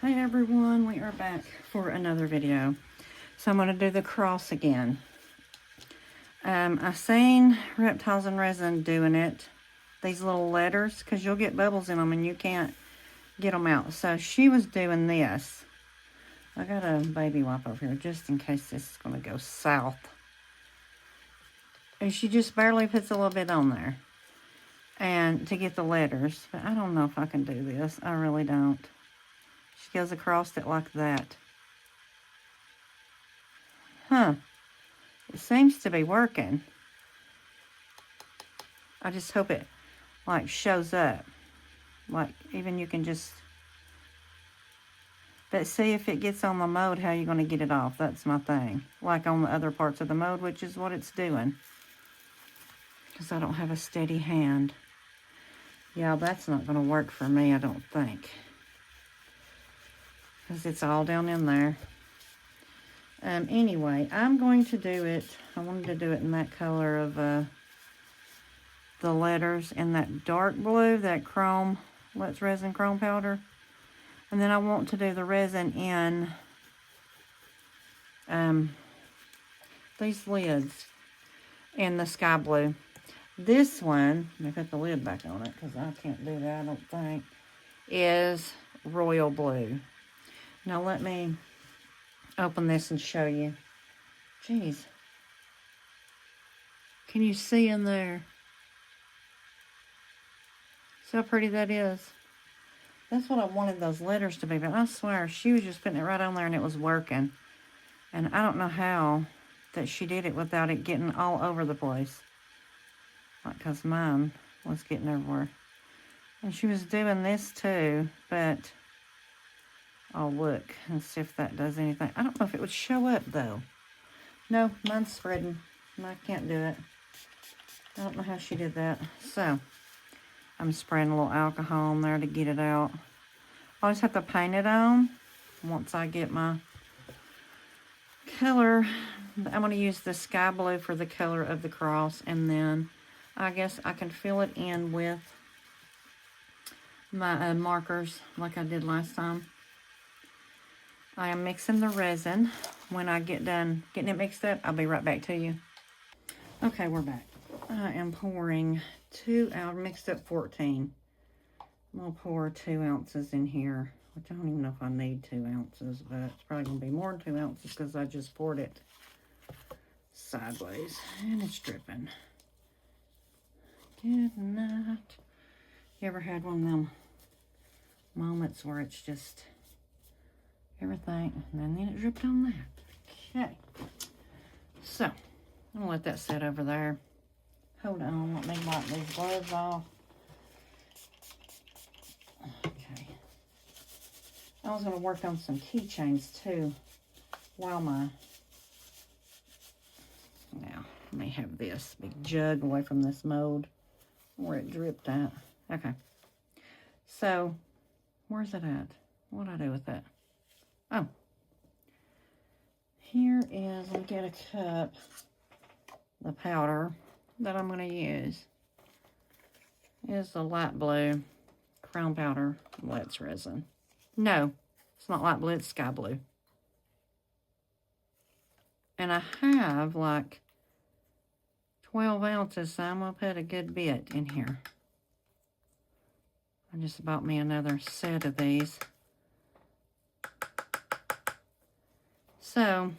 Hi everyone, we are back for another video. So I'm going to do the cross again. I've seen Reptiles and Resin doing it, these little letters, because you'll get bubbles in them and you can't get them out. So she was doing this. I got a baby wipe over here just in case this is going to go south. And she just barely puts a little bit on there and to get the letters. But I don't know if I can do this. I really don't. She goes across it like that. Huh. It seems to be working. I just hope it, like, shows up. Like, even you can just... But see, if it gets on the mode, how are you going to get it off? That's my thing. Like on the other parts of the mode, which is what it's doing. Because I don't have a steady hand. Yeah, that's not going to work for me, I don't think. Because it's all down in there. Anyway, I'm going to do it. I wanted to do it in that color of the letters in that dark blue, that chrome, Let's Resin chrome powder. And then I want to do the resin in these lids in the sky blue. This one, let me put the lid back on it because I can't do that, I don't think, is royal blue. Now let me open this and show you. Jeez. Can you see in there? See how pretty that is? That's what I wanted those letters to be, but I swear she was just putting it right on there and it was working. And I don't know how that she did it without it getting all over the place. Like, because mine was getting everywhere. And she was doing this too, but I'll look and see if that does anything. I don't know if it would show up though. No, mine's spreading. I can't do it. I don't know how she did that. So, I'm spraying a little alcohol on there to get it out. I always have to paint it on once I get my color. I'm going to use the sky blue for the color of the cross, and then I guess I can fill it in with my markers like I did last time. I am mixing the resin. When I get done getting it mixed up, I'll be right back to you. Okay, we're back. I am pouring 2 out, mixed up 14. I'm going to pour 2 ounces in here, which I don't even know if I need 2 ounces, but it's probably going to be more than 2 ounces because I just poured it sideways and it's dripping. Good night. You ever had one of them moments where it's just everything and then it dripped on that? Okay. So, I'm going to let that sit over there. Hold on, let me wipe these gloves off. Okay. I was going to work on some keychains too while now, let me have this big jug away from this mold where it dripped at. Okay. So, where's it at? What'd I do with that? Oh. Here is, let me get a cup, the powder that I'm going to use is the light blue crown powder Let's Resin. No, it's not light blue, it's sky blue. And I have like 12 ounces, so I'm going to put a good bit in here. I just bought me another set of these. So,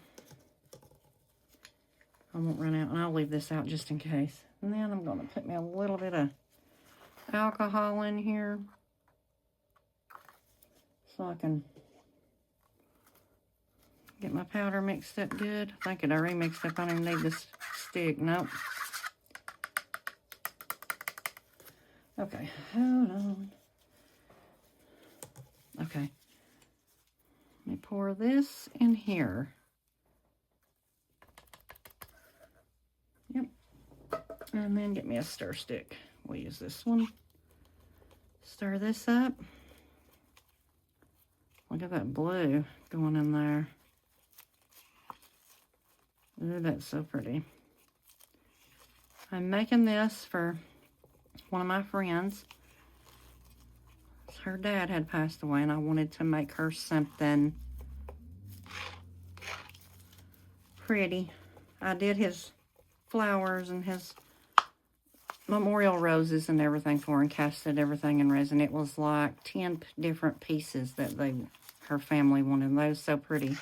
I won't run out, and I'll leave this out just in case. And then I'm going to put me a little bit of alcohol in here so I can get my powder mixed up good. I think it already mixed up. I don't even need this stick. Nope. Okay, hold on. Okay. Let me pour this in here. Yep. And then get me a stir stick. We'll use this one. Stir this up. Look at that blue going in there. Ooh, that's so pretty. I'm making this for one of my friends. her dad had passed away, and I wanted to make her something pretty. I did his flowers and his memorial roses and everything for her, and casted everything in resin. It was like 10 different pieces that her family wanted. They was so pretty.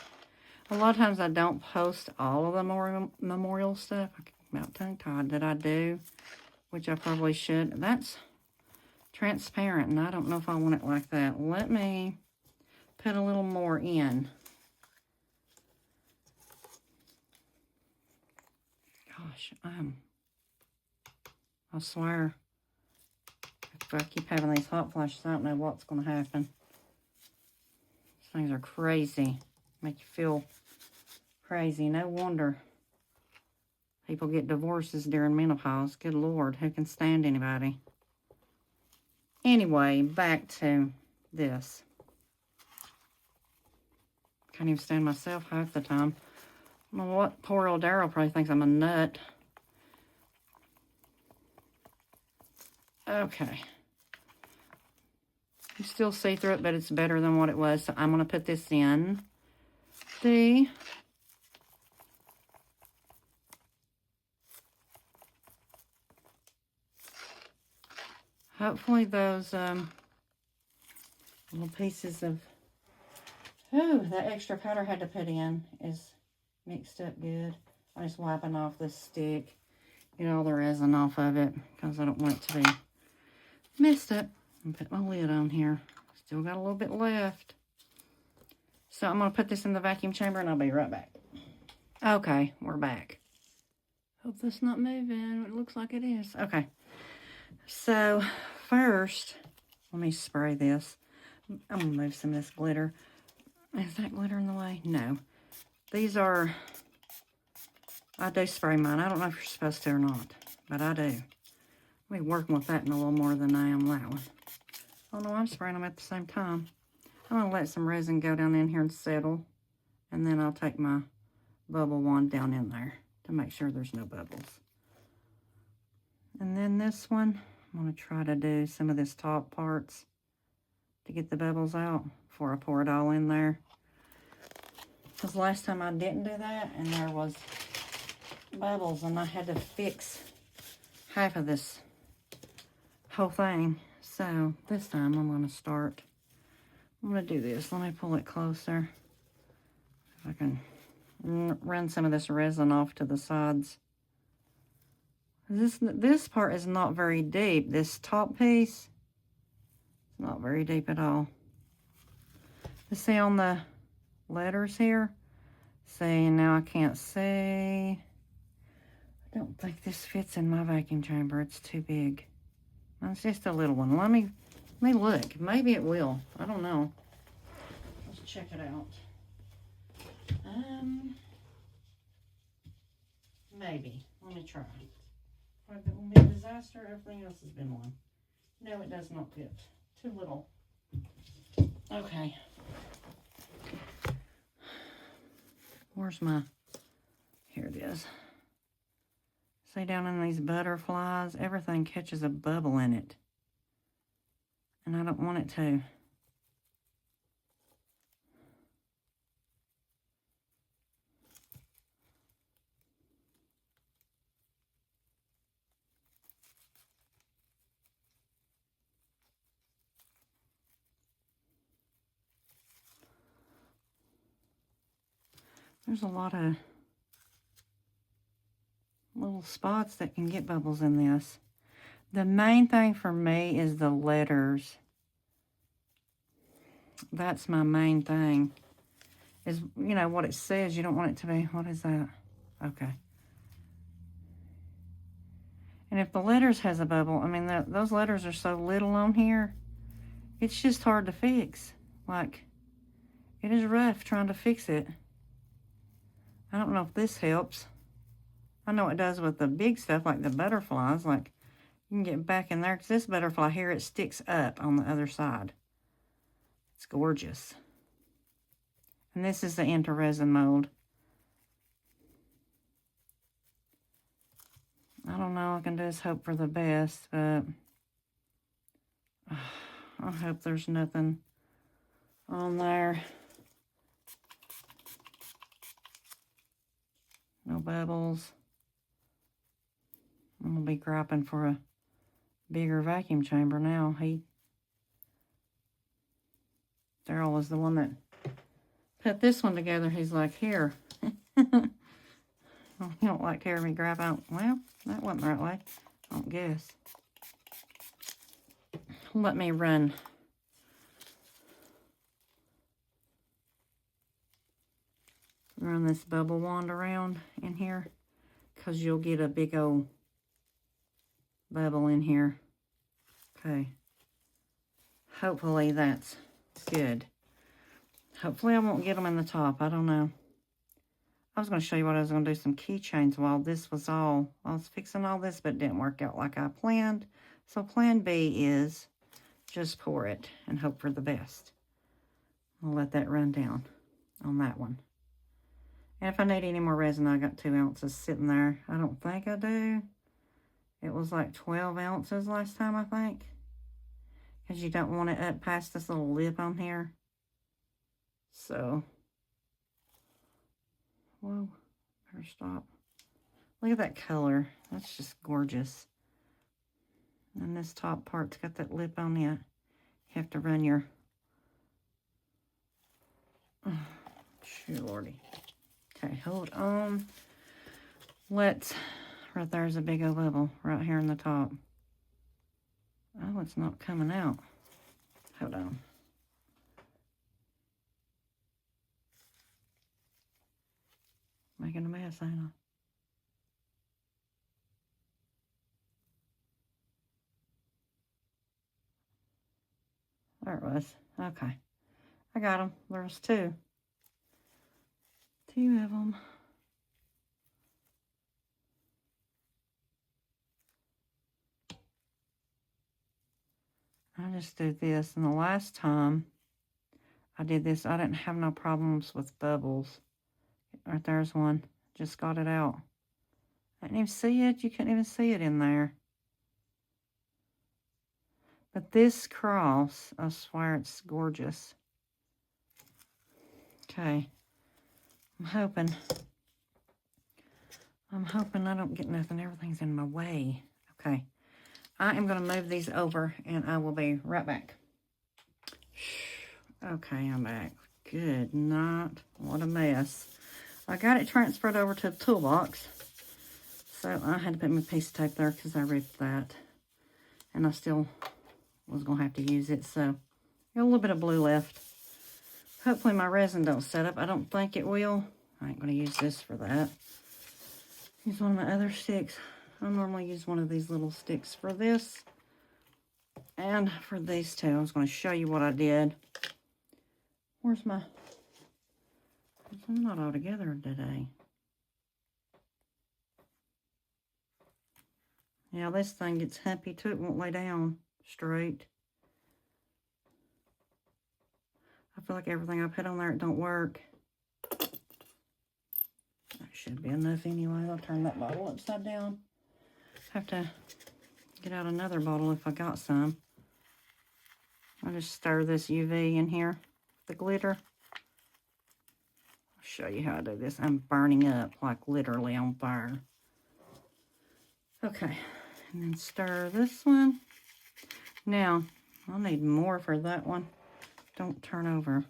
A lot of times I don't post all of the memorial stuff. I'm about tongue-tied that I do, which I probably should. That's transparent, and I don't know if I want it like that. Let me put a little more in. Gosh, I swear, if I keep having these hot flashes, I don't know what's going to happen. These things are crazy. Make you feel crazy. No wonder people get divorces during menopause. Good Lord, who can stand anybody? Anyway, back to this. Can't even stand myself half the time. I don't know what poor old Daryl probably thinks I'm a nut. Okay. You still see through it, but it's better than what it was. So I'm going to put this in the hopefully those little pieces of that extra powder I had to put in is mixed up good. I'm just wiping off this stick, get all the resin off of it because I don't want it to be messed up. And put my lid on here. Still got a little bit left. So I'm going to put this in the vacuum chamber and I'll be right back. Okay, we're back. Hope that's not moving. It looks like it is. Okay. So first, let me spray this. I'm going to move some of this glitter. Is that glitter in the way? No. These are, I do spray mine. I don't know if you're supposed to or not, but I do. I'll be working with that in a little more than I am that one. Oh no, I'm spraying them at the same time. I'm going to let some resin go down in here and settle. And then I'll take my bubble wand down in there to make sure there's no bubbles. And then this one, I'm going to try to do some of this top parts to get the bubbles out before I pour it all in there. Because last time I didn't do that and there was bubbles and I had to fix half of this whole thing. So this time I'm going to start. I'm going to do this. Let me pull it closer. If I can run some of this resin off to the sides. This part is not very deep. This top piece is not very deep at all. You see on the letters here? See, now I can't see. I don't think this fits in my vacuum chamber. It's too big. It's just a little one. Let me look. Maybe it will. I don't know. Let's check it out. Maybe. Let me try. If it will be a disaster, everything else has been one. No, it does not fit. Too little. Okay. Where's my... Here it is. See down in these butterflies, everything catches a bubble in it. And I don't want it to. There's a lot of little spots that can get bubbles in this. The main thing for me is the letters. That's my main thing. Is, you know, what it says. You don't want it to be, what is that? Okay. And if the letters has a bubble, I mean, those letters are so little on here, it's just hard to fix. Like, it is rough trying to fix it. I don't know if this helps. I know it does with the big stuff, like the butterflies. Like, you can get back in there, because this butterfly here, it sticks up on the other side. It's gorgeous. And this is the Intoresin mold. I don't know. All I can do is hope for the best, but I hope there's nothing on there. No bubbles. I'm going to be griping for a bigger vacuum chamber now. Daryl was the one that put this one together. He's like, here. Oh, you don't like to hear me grab out. Well, that wasn't the right way. I don't guess. Let me run this bubble wand around in here, because you'll get a big old bubble in here. Okay. Hopefully that's good. Hopefully I won't get them in the top. I don't know. I was going to show you what I was going to do, some keychains while this was all. I was fixing all this, but it didn't work out like I planned. So plan B is just pour it and hope for the best. I'll let that run down on that one. And if I need any more resin, I got 2 ounces sitting there. I don't think I do. It was like 12 ounces last time, I think. Because you don't want it up past this little lip on here. So, whoa, better stop. Look at that color. That's just gorgeous. And this top part's got that lip on it. You have to run your... Oh, shoot, Lordy. Okay, hold on. Let's... Right there's a big old bubble right here in the top. Oh, it's not coming out. Hold on. Making a mess, ain't I? There it was. Okay. I got them. There's 2. 2 of them. I just did this, and the last time I did this, I didn't have no problems with bubbles. Right there's one. Just got it out. I didn't even see it. You couldn't even see it in there. But this cross, I swear it's gorgeous. Okay. I'm hoping I don't get nothing. Everything's in my way. Okay. I am going to move these over, and I will be right back. Okay, I'm back. Good night. What a mess. I got it transferred over to the toolbox. So I had to put my piece of tape there because I ripped that. And I still was going to have to use it. So got a little bit of blue left. Hopefully my resin don't set up. I don't think it will. I ain't going to use this for that. Use one of my other sticks. I normally use one of these little sticks for this. And for these two. I was going to show you what I did. Where's my... I'm not all together today. Yeah, this thing gets humpy too. It won't lay down straight. I feel like everything I put on there, it don't work. That should be enough anyway. I'll turn that bottle upside down. Have to get out another bottle if I got some. I'll just stir this UV in here, the glitter. I'll show you how I do this. I'm burning up, like literally on fire. Okay, and then stir this one. Now, I'll need more for that one. Don't turn over.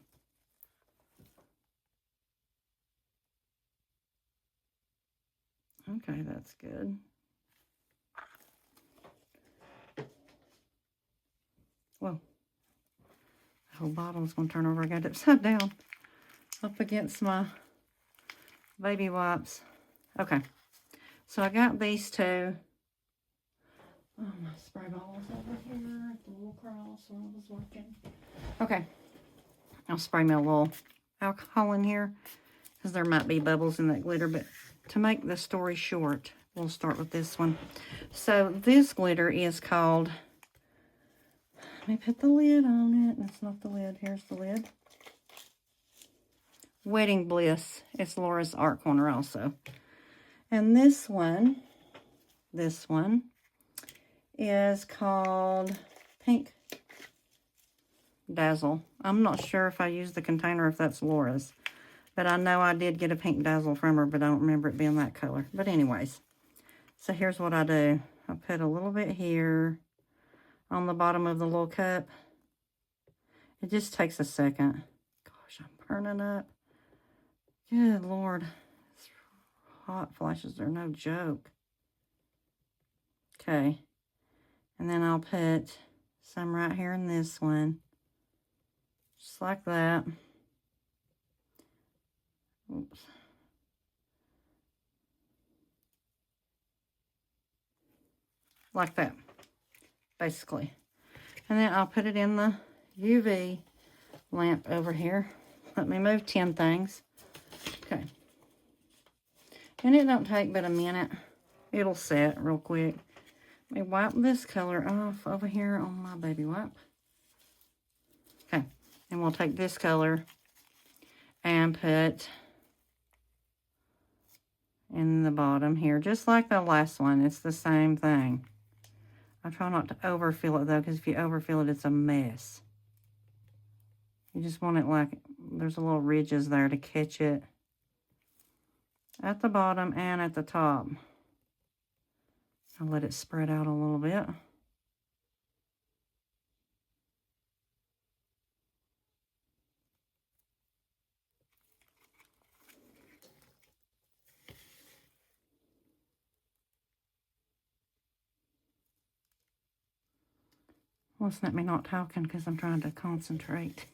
Okay, that's good. Whoa. The whole bottle is going to turn over. I got it upside down up against my baby wipes. Okay, so I got these two. Oh, my spray bottle's over here at the little cross when I was working. Okay, I'll spray me a little alcohol in here because there might be bubbles in that glitter, but to make the story short, we'll start with this one. So this glitter is called, let me put the lid on it. That's not the lid. Here's the lid. Wedding Bliss. It's Laura's Art Corner also. And this one is called Pink Dazzle. I'm not sure if I used the container, if that's Laura's. But I know I did get a pink Dazzle from her, but I don't remember it being that color. But anyways, so here's what I do. I put a little bit here on the bottom of the little cup. It just takes a second. Gosh, I'm burning up. Good Lord. These hot flashes are no joke. Okay. And then I'll put some right here in this one. Just like that. Oops. Like that, basically. And then I'll put it in the UV lamp over here. Let me move 10 things. Okay. And it don't take but a minute. It'll set real quick. Let me wipe this color off over here on my baby wipe. Okay. And we'll take this color and put in the bottom here, just like the last one. It's the same thing. I try not to overfill it though, because if you overfill it, it's a mess. You just want it like, there's a little ridges there to catch it at the bottom and at the top. I'll let it spread out a little bit. Listen at me not talking because I'm trying to concentrate.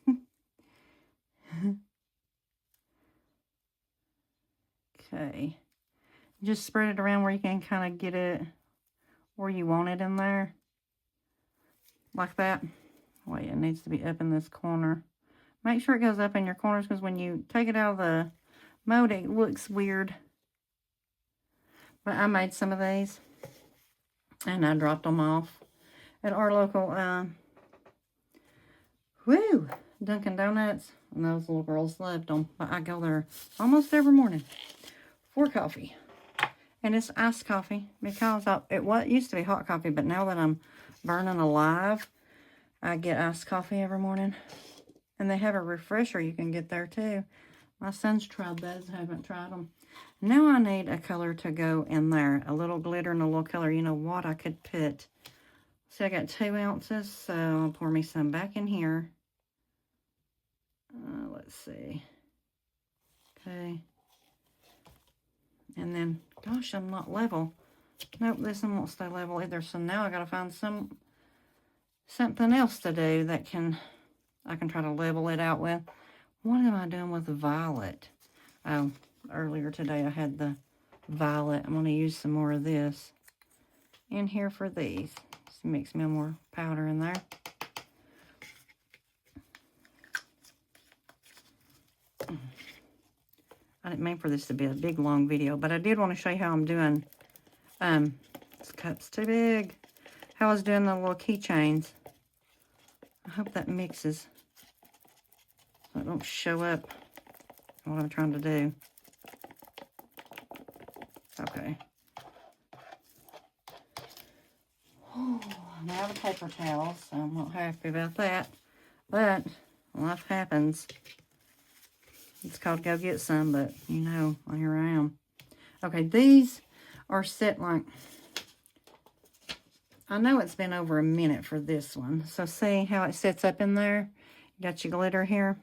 Okay. Just spread it around where you can kind of get it where you want it in there. Like that. Wait, it needs to be up in this corner. Make sure it goes up in your corners because when you take it out of the mold, it looks weird. But I made some of these and I dropped them off at our local Dunkin' Donuts, and those little girls loved them. But I go there almost every morning for coffee, and it's iced coffee because it used to be hot coffee, but now that I'm burning alive, I get iced coffee every morning. And they have a refresher you can get there too. My son's tried those. I haven't tried them. Now I need a color to go in there, a little glitter and a little color. You know what? I could put. See, I got 2 ounces, so I'll pour me some back in here. Let's see. Okay. And then, gosh, I'm not level. Nope, this one won't stay level either. So now I gotta find something else to do that I can try to level it out with. What am I doing with the violet? Oh, earlier today I had the violet. I'm gonna use some more of this in here for these. Just mix me more powder in there. I didn't mean for this to be a big, long video, but I did want to show you how I'm doing. This cup's too big. How I was doing the little keychains. I hope that mixes so it don't show up what I'm trying to do. Okay. Oh, I'm out of paper towels, so I'm not happy about that. But life happens. It's called go get some, but you know, here I am. Okay, these are set like, I know it's been over a minute for this one. So see how it sets up in there? You got your glitter here.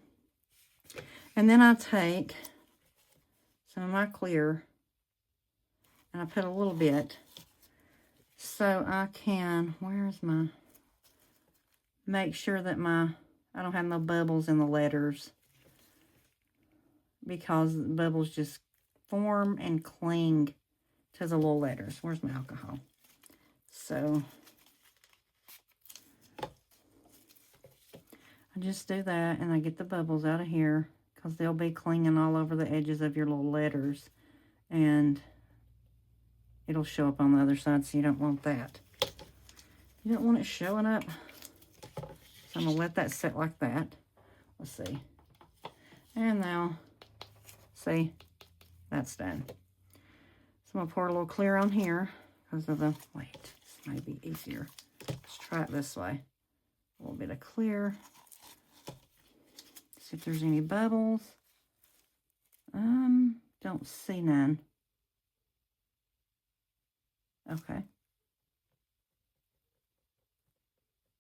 And then I take some of my clear and I put a little bit so I can, make sure that I don't have no bubbles in the letters, because the bubbles just form and cling to the little letters. Where's my alcohol? So I just do that and I get the bubbles out of here because they'll be clinging all over the edges of your little letters and it'll show up on the other side, so you don't want that. You don't want it showing up. So I'm going to let that sit like that. Let's see. And now, see, that's done. So I'm going to pour a little clear on here because of the, wait, this might be easier. Let's try it this way. A little bit of clear See if there's any bubbles. Don't see none. Okay.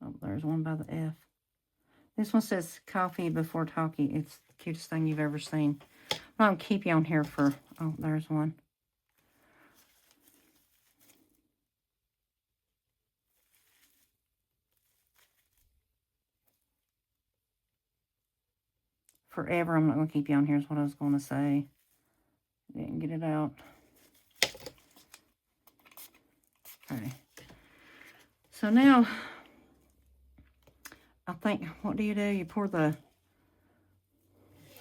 Oh, there's one by the F. This one says coffee before talkie. It's the cutest thing you've ever seen. I'll keep you on here for... Oh, there's one. Forever, I'm not going to keep you on here is what I was going to say. Didn't get it out. Okay. So now, I think, what do? You pour the...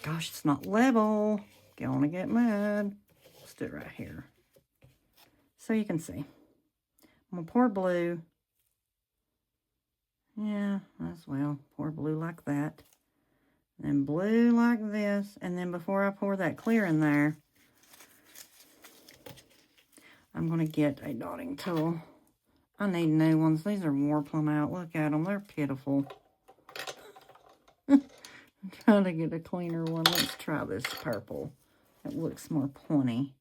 Gosh, it's not level. Gonna get mad. Let's do it right here. So you can see. I'm going to pour blue. Yeah, as well. Pour blue like that. Then blue like this. And then before I pour that clear in there, I'm going to get a dotting tool. I need new ones. These are wore plumb out. Look at them. They're pitiful. I'm trying to get a cleaner one. Let's try this purple. It looks more pointy.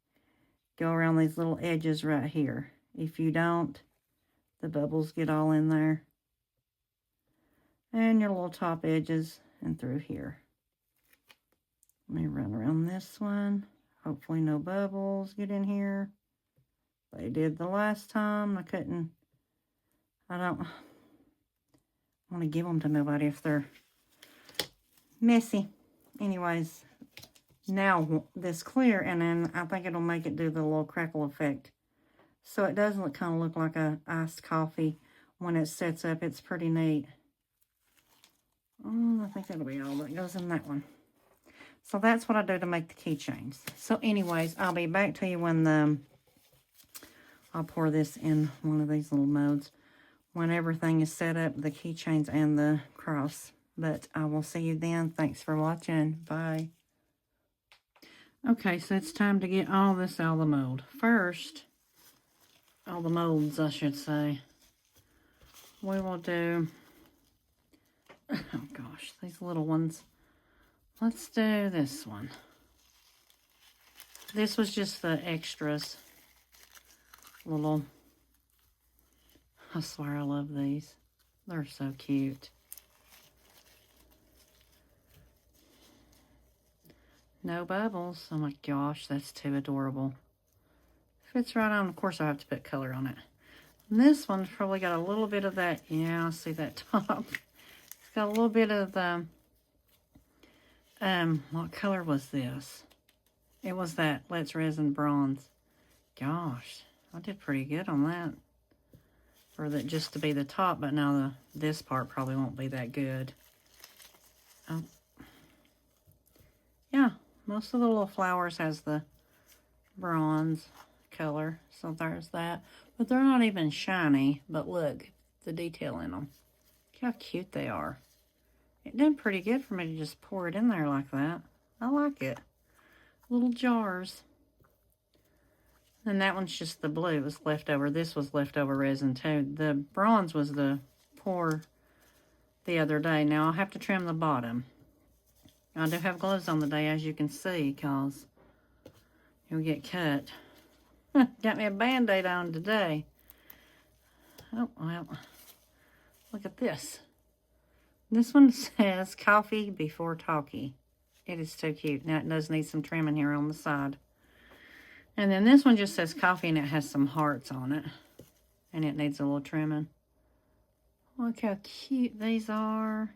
Go around these little edges right here. If you don't, the bubbles get all in there. And your little top edges and through here. Let me run around this one. Hopefully no bubbles get in here. They did the last time. I don't want to give them to nobody if they're messy. Anyways, now this clear, and then I think it'll make it do the little crackle effect. So it does kind of look like a iced coffee when it sets up. It's pretty neat. I think that'll be all that goes in that one. So that's what I do to make the keychains. So anyways, I'll be back to you when I'll pour this in one of these little modes. When everything is set up, the keychains and the cross. But I will see you then. Thanks for watching. Bye. Okay, so it's time to get all this out of the mold. First, all the molds, I should say. We will do... Oh gosh, these little ones. Let's do this one. This was just the extras. Little... I swear I love these. They're so cute. No bubbles. Oh my gosh, that's too adorable. Fits right on. Of course, I have to put color on it. And this one's probably got a little bit of that. Yeah, I see that top. It's got a little bit of the... what color was this? It was that Let's Resin Bronze. Gosh, I did pretty good on that. For that just to be the top, but now this part probably won't be that good. Oh. Yeah, most of the little flowers has the bronze color, so there's that. But they're not even shiny, but look, the detail in them. Look how cute they are. It did pretty good for me to just pour it in there like that. I like it. Little jars. And that one's just the blue. It was leftover. This was leftover resin too. The bronze was the pour the other day. Now I'll have to trim the bottom. I do have gloves on the day, as you can see, because you'll get cut. Got me a Band-Aid on today. Oh, well, look at this. This one says coffee before talkie. It is so cute. Now it does need some trimming here on the side. And then this one just says coffee and it has some hearts on it. And it needs a little trimming. Look how cute these are.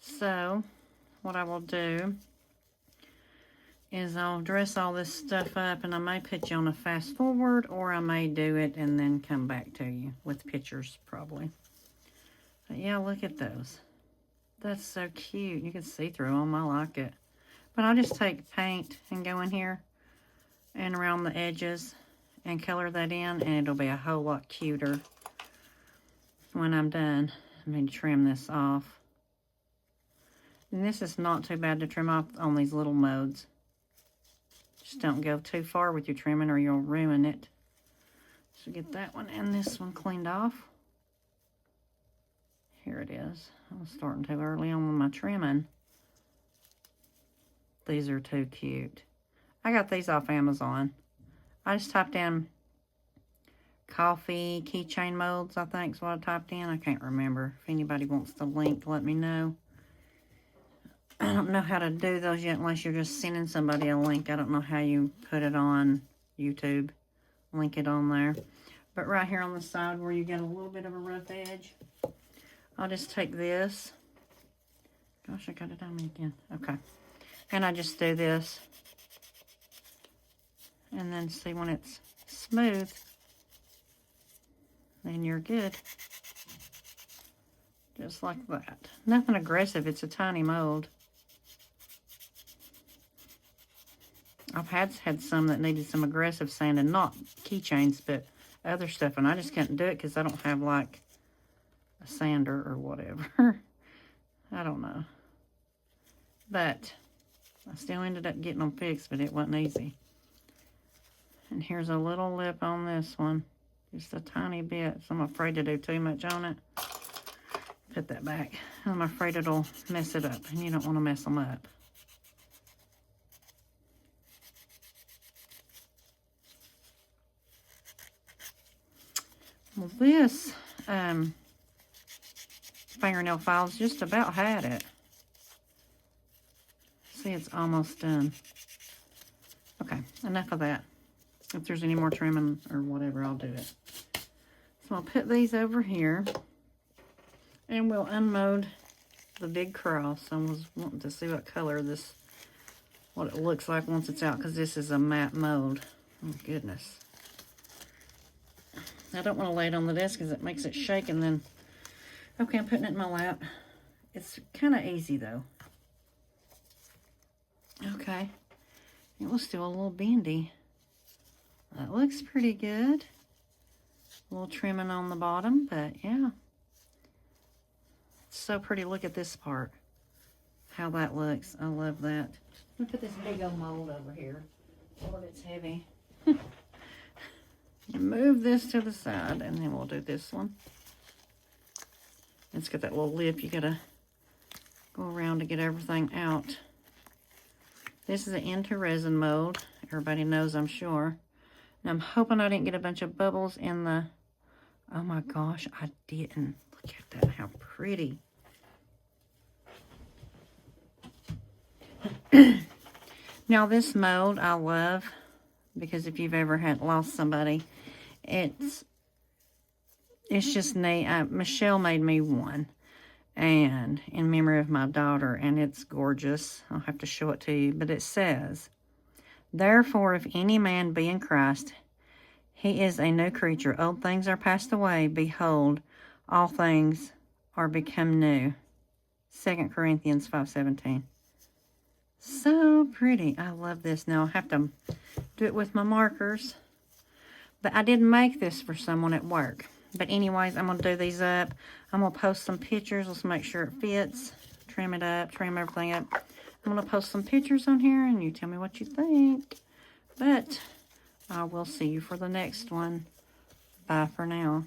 So, what I will do is I'll dress all this stuff up and I may put you on a fast forward or I may do it and then come back to you with pictures probably. But yeah, look at those. That's so cute. You can see through them. I like it. But I'll just take paint and go in here and around the edges and color that in, and it'll be a whole lot cuter when I'm done. Let me trim this off. And this is not too bad to trim off on these little modes. Just don't go too far with your trimming or you'll ruin it. So get that one and this one cleaned off. Here it is. I was starting too early on with my trimming. These are too cute. I got these off Amazon. I just typed in coffee keychain molds, I think is what I typed in. I can't remember. If anybody wants the link, let me know. I don't know how to do those yet unless you're just sending somebody a link. I don't know how you put it on YouTube. Link it on there. But right here on the side where you get a little bit of a rough edge, I'll just take this. Gosh, I got it on me again. Okay. And I just do this. And then see when it's smooth, then you're good. Just like that. Nothing aggressive. It's a tiny mold. I've had some that needed some aggressive sanding, not keychains, but other stuff, and I just couldn't do it because I don't have like a sander or whatever. I don't know. But I still ended up getting them fixed, but it wasn't easy. And here's a little lip on this one. Just a tiny bit. So I'm afraid to do too much on it. Put that back. I'm afraid it'll mess it up, and you don't want to mess them up. Well, this fingernail file's just about had it. See, it's almost done. Okay, enough of that. If there's any more trimming or whatever, I'll do it. So I'll put these over here, and we'll unmold the big cross. I was wanting to see what color this, what it looks like once it's out, because this is a matte mold. Oh, goodness. I don't want to lay it on the desk because it makes it shake, and then, okay, I'm putting it in my lap. It's kind of easy, though. Okay. It was still a little bendy. That looks pretty good. A little trimming on the bottom, but yeah. It's so pretty. Look at this part. How that looks. I love that. I'm going to put this big old mold over here. Lord, it's heavy. Move this to the side, and then we'll do this one. It's got that little lip. You gotta go around to get everything out. This is an Intoresin mold. Everybody knows, I'm sure. And I'm hoping I didn't get a bunch of bubbles in the... Oh my gosh, I didn't. Look at that, how pretty. Now this mold I love, because if you've ever lost somebody, it's just neat. Michelle made me one, and in memory of my daughter, and it's gorgeous. I'll have to show it to you, but it says, "Therefore, if any man be in Christ, he is a new creature. Old things are passed away. Behold, all things are become new." 2 Corinthians 5:17. So pretty. I love this. Now, I'll have to do it with my markers. But I didn't make this for someone at work. But anyways, I'm going to do these up. I'm going to post some pictures. Let's make sure it fits. Trim it up. Trim everything up. I'm going to post some pictures on here, and you tell me what you think. But I will see you for the next one. Bye for now.